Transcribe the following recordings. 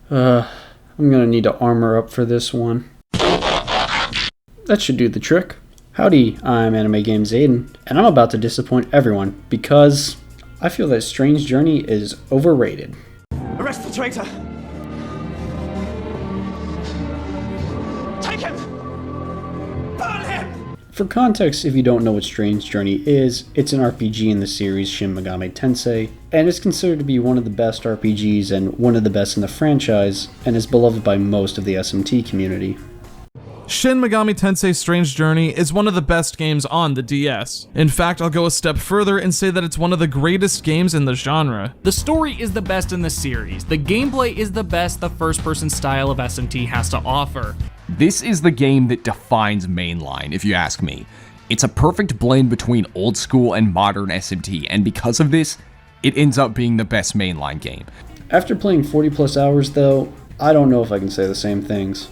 I'm gonna need to armor up for this one. That should do the trick. Howdy, I'm Anime Games Aiden, and I'm about to disappoint everyone because I feel that Strange Journey is overrated. Arrest the traitor! Take him! Burn him! For context, if you don't know what Strange Journey is, it's an RPG in the series Shin Megami Tensei, and is considered to be one of the best RPGs and one of the best in the franchise, and is beloved by most of the SMT community. Shin Megami Tensei Strange Journey is one of the best games on the DS. In fact, I'll go a step further and say that it's one of the greatest games in the genre. The story is the best in the series. The gameplay is the best the first-person style of SMT has to offer. This is the game that defines mainline, if you ask me. It's a perfect blend between old school and modern SMT, and because of this, it ends up being the best mainline game. After playing 40 plus hours though, I don't know if I can say the same things.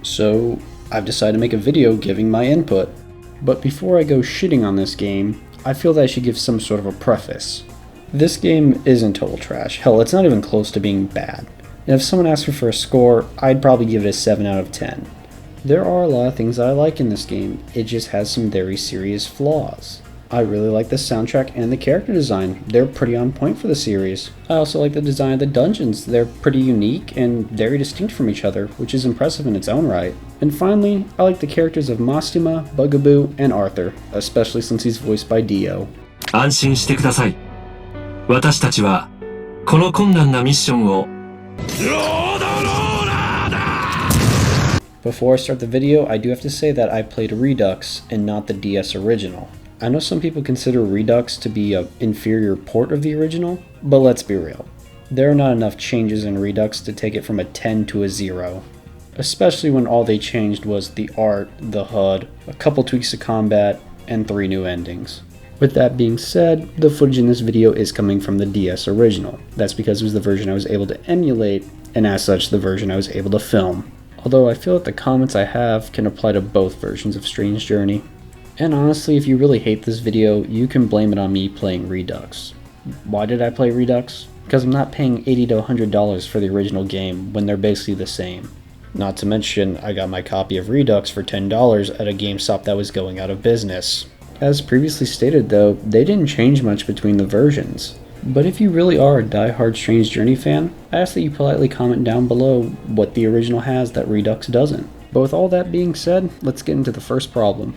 So I've decided to make a video giving my input. But before I go shitting on this game, I feel that I should give some sort of a preface. This game isn't total trash. Hell, it's not even close to being bad. And if someone asked me for a score, I'd probably give it a 7 out of 10. There are a lot of things that I like in this game, it just has some very serious flaws. I really like the soundtrack and the character design, they're pretty on point for the series. I also like the design of the dungeons, they're pretty unique and very distinct from each other, which is impressive in its own right. And finally, I like the characters of Mastima, Bugaboo, and Arthur, especially since he's voiced by Dio. 安心してください。私たちはこの困難なミッションを Before I start the video, I do have to say that I played Redux and not the DS original. I know some people consider Redux to be an inferior port of the original, but let's be real. There are not enough changes in Redux to take it from a 10 to a 0. Especially when all they changed was the art, the HUD, a couple tweaks to combat, and 3 new endings. With that being said, the footage in this video is coming from the DS original. That's because it was the version I was able to emulate, and as such the version I was able to film. Although I feel that the comments I have can apply to both versions of Strange Journey. And honestly, if you really hate this video, you can blame it on me playing Redux. Why did I play Redux? Because I'm not paying $80 to $100 for the original game when they're basically the same. Not to mention, I got my copy of Redux for $10 at a GameStop that was going out of business. As previously stated though, they didn't change much between the versions. But if you really are a die-hard Strange Journey fan, I ask that you politely comment down below what the original has that Redux doesn't. But with all that being said, let's get into the first problem.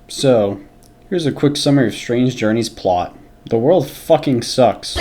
So, here's a quick summary of Strange Journey's plot. The world fucking sucks.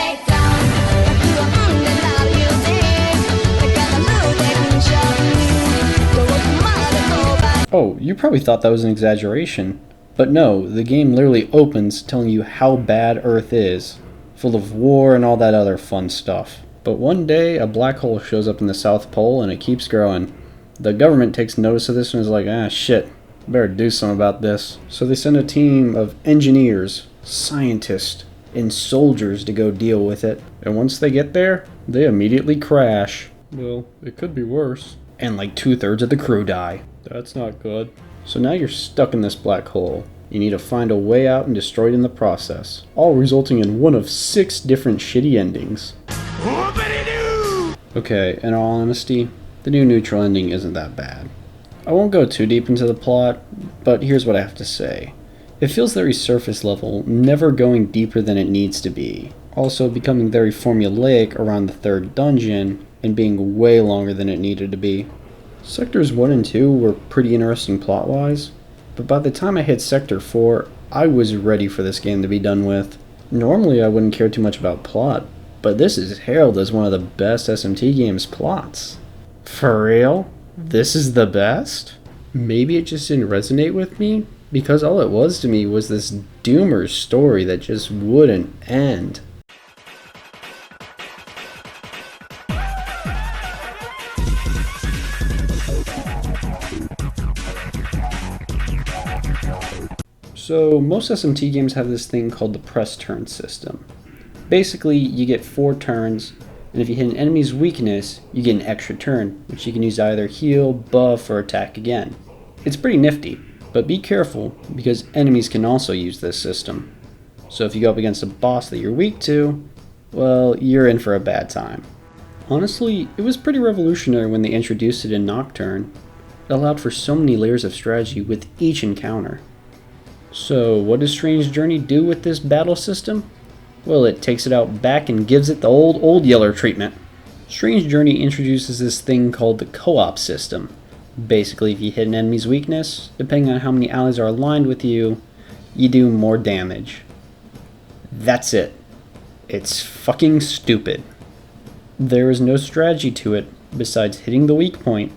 Oh, you probably thought that was an exaggeration. But no, the game literally opens telling you how bad Earth is, full of war and all that other fun stuff. But one day, a black hole shows up in the South Pole and it keeps growing. The government takes notice of this and is like, ah shit, better do something about this. So they send a team of engineers, scientists, and soldiers to go deal with it. And once they get there, they immediately crash. Well, it could be worse. And like 2/3 of the crew die. That's not good. So now you're stuck in this black hole. You need to find a way out and destroy it in the process, all resulting in one of 6 different shitty endings. Okay, in all honesty, the new neutral ending isn't that bad. I won't go too deep into the plot, but here's what I have to say. It feels very surface level, never going deeper than it needs to be. Also becoming very formulaic around the 3rd dungeon, and being way longer than it needed to be. Sectors 1 and 2 were pretty interesting plot-wise, but by the time I hit Sector 4, I was ready for this game to be done with. Normally I wouldn't care too much about plot, but this is hailed as one of the best SMT games plots. For real? This is the best? Maybe it just didn't resonate with me, because all it was to me was this doomer story that just wouldn't end. So most SMT games have this thing called the press turn system. Basically, you get 4 turns, and if you hit an enemy's weakness, you get an extra turn, which you can use to either heal, buff, or attack again. It's pretty nifty, But be careful, because enemies can also use this system. So if you go up against a boss that you're weak to, well, you're in for a bad time. Honestly, it was pretty revolutionary when they introduced it in Nocturne. It allowed for so many layers of strategy with each encounter. So what does Strange Journey do with this battle system? Well, it takes it out back and gives it the old Yeller treatment. Strange Journey introduces this thing called the co-op system. Basically, if you hit an enemy's weakness, depending on how many allies are aligned with you, you do more damage. That's it. It's fucking stupid. There is no strategy to it besides hitting the weak point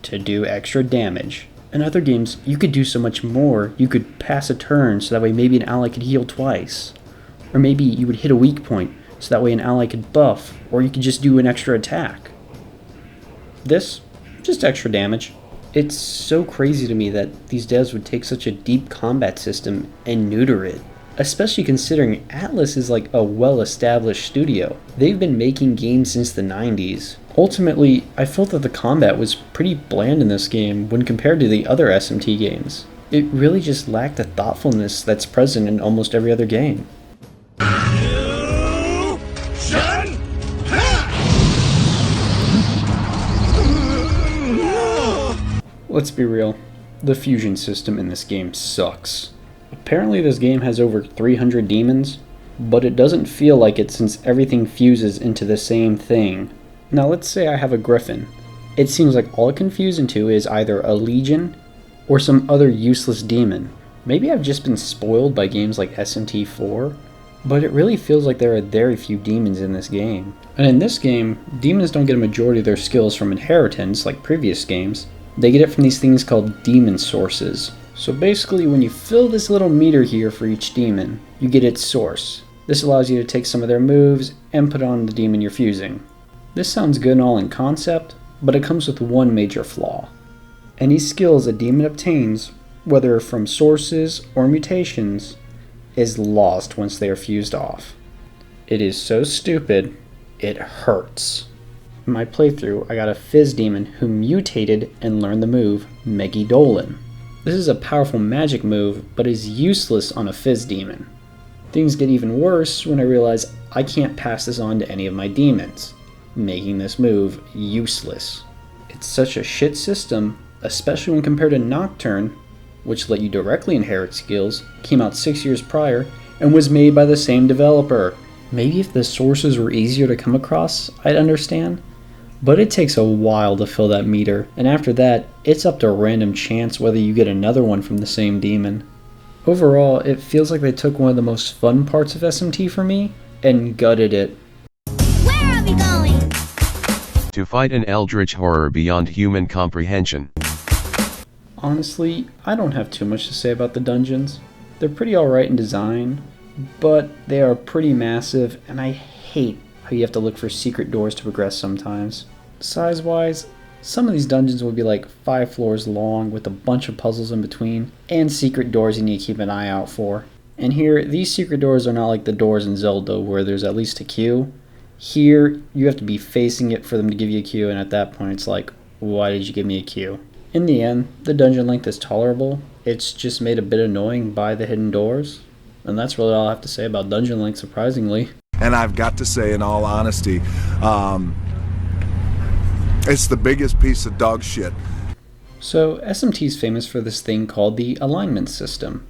to do extra damage. In other games, you could do so much more. You could pass a turn so that way maybe an ally could heal twice. Or maybe you would hit a weak point so that way an ally could buff, or you could just do an extra attack. This, just extra damage. It's so crazy to me that these devs would take such a deep combat system and neuter it. Especially considering Atlas is like a well-established studio. They've been making games since the 90s. Ultimately, I felt that the combat was pretty bland in this game when compared to the other SMT games. It really just lacked the thoughtfulness that's present in almost every other game. Let's be real, the fusion system in this game sucks. Apparently this game has over 300 demons, but it doesn't feel like it since everything fuses into the same thing. Now let's say I have a griffin. It seems like all it can fuse into is either a legion or some other useless demon. Maybe I've just been spoiled by games like SMT4, but it really feels like there are very few demons in this game. And in this game, demons don't get a majority of their skills from inheritance like previous games. They get it from these things called demon sources. So basically, when you fill this little meter here for each demon, you get its source. This allows you to take some of their moves and put on the demon you're fusing. This sounds good and all in concept, but it comes with one major flaw. Any skills a demon obtains, whether from sources or mutations, is lost once they are fused off. It is so stupid, it hurts. In my playthrough, I got a Fizz demon who mutated and learned the move Megidolin. This is a powerful magic move, but is useless on a Fizz demon. Things get even worse when I realize I can't pass this on to any of my demons, making this move useless. It's such a shit system, especially when compared to Nocturne, which let you directly inherit skills, came out 6 years prior, and was made by the same developer. Maybe if the sources were easier to come across, I'd understand. But it takes a while to fill that meter, and after that, it's up to random chance whether you get another one from the same demon. Overall, it feels like they took one of the most fun parts of SMT for me, and gutted it. Where are we going? To fight an eldritch horror beyond human comprehension. Honestly, I don't have too much to say about the dungeons. They're pretty alright in design, but they are pretty massive, and I hate how you have to look for secret doors to progress sometimes. Size-wise, some of these dungeons will be like 5 floors long with a bunch of puzzles in between, and secret doors you need to keep an eye out for. And here, these secret doors are not like the doors in Zelda where there's at least a queue. Here, you have to be facing it for them to give you a queue, and at that point it's like, why did you give me a queue? In the end, the dungeon length is tolerable. It's just made a bit annoying by the hidden doors. And that's really all I have to say about dungeon length, surprisingly. And I've got to say, in all honesty, it's the biggest piece of dog shit. So, SMT is famous for this thing called the alignment system.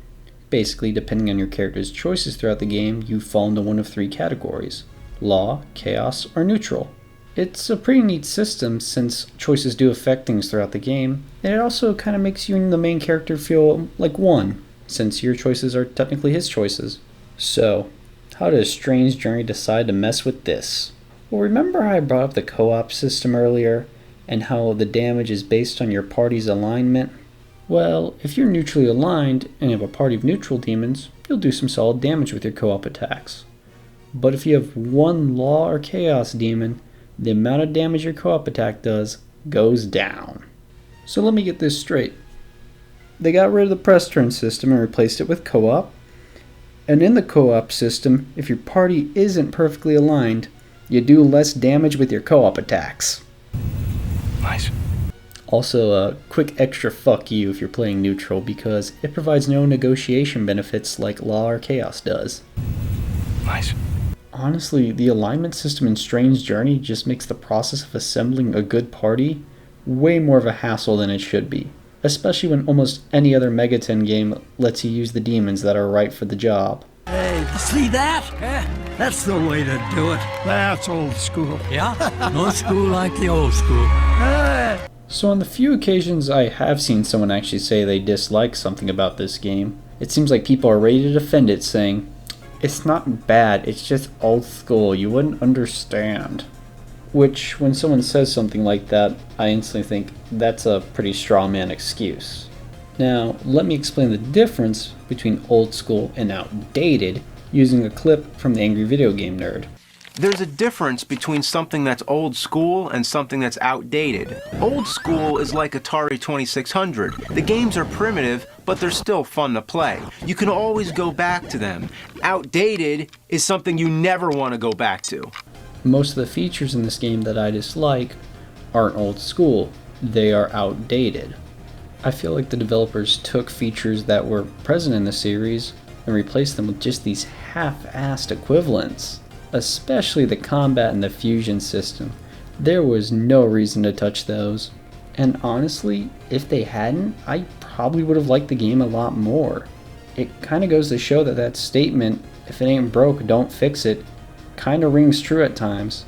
Basically, depending on your character's choices throughout the game, you fall into one of 3 categories: law, chaos, or neutral. It's a pretty neat system since choices do affect things throughout the game, and it also kind of makes you and the main character feel like one, since your choices are technically his choices. So, how does Strange Journey decide to mess with this? Well, remember how I brought up the co-op system earlier, and how the damage is based on your party's alignment? Well, if you're neutrally aligned and you have a party of neutral demons, you'll do some solid damage with your co-op attacks. But if you have one law or chaos demon, the amount of damage your co-op attack does goes down. So let me get this straight. They got rid of the press turn system and replaced it with co-op. And in the co-op system, if your party isn't perfectly aligned, you do less damage with your co-op attacks. Nice. Also, a quick extra fuck you if you're playing neutral because it provides no negotiation benefits like Law or Chaos does. Nice. Honestly, the alignment system in Strange Journey just makes the process of assembling a good party way more of a hassle than it should be, especially when almost any other Megaten game lets you use the demons that are right for the job. Hey, see that? That's the way to do it. That's old school. Yeah? No school like the old school. So on the few occasions I have seen someone actually say they dislike something about this game, it seems like people are ready to defend it, saying, "It's not bad, it's just old school, you wouldn't understand." Which, when someone says something like that, I instantly think that's a pretty straw man excuse. Now, let me explain the difference between old school and outdated using a clip from the Angry Video Game Nerd. There's a difference between something that's old school and something that's outdated. Old school is like Atari 2600. The games are primitive, but they're still fun to play. You can always go back to them. Outdated is something you never want to go back to. Most of the features in this game that I dislike aren't old school, they are outdated. I feel like the developers took features that were present in the series and replaced them with just these half-assed equivalents. Especially the combat and the fusion system. There was no reason to touch those. And honestly, if they hadn't, I probably would have liked the game a lot more. It kind of goes to show that that statement, if it ain't broke, don't fix it, kind of rings true at times.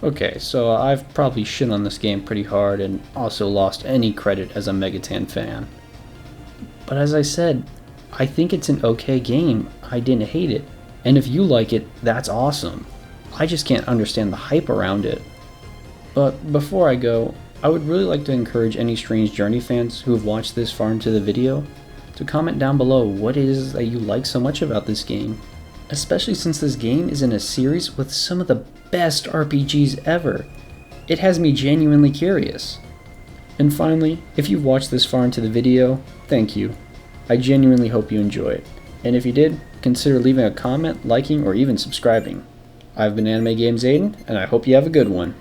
Okay, so I've probably shit on this game pretty hard and also lost any credit as a Megaten fan. But as I said, I think it's an okay game. I didn't hate it. And if you like it, that's awesome. I just can't understand the hype around it. But before I go, I would really like to encourage any Strange Journey fans who have watched this far into the video to comment down below what it is that you like so much about this game. Especially since this game is in a series with some of the best RPGs ever. It has me genuinely curious. And finally, if you've watched this far into the video, thank you. I genuinely hope you enjoy it. And if you did, consider leaving a comment, liking, or even subscribing. I've been Anime Games Aiden, and I hope you have a good one.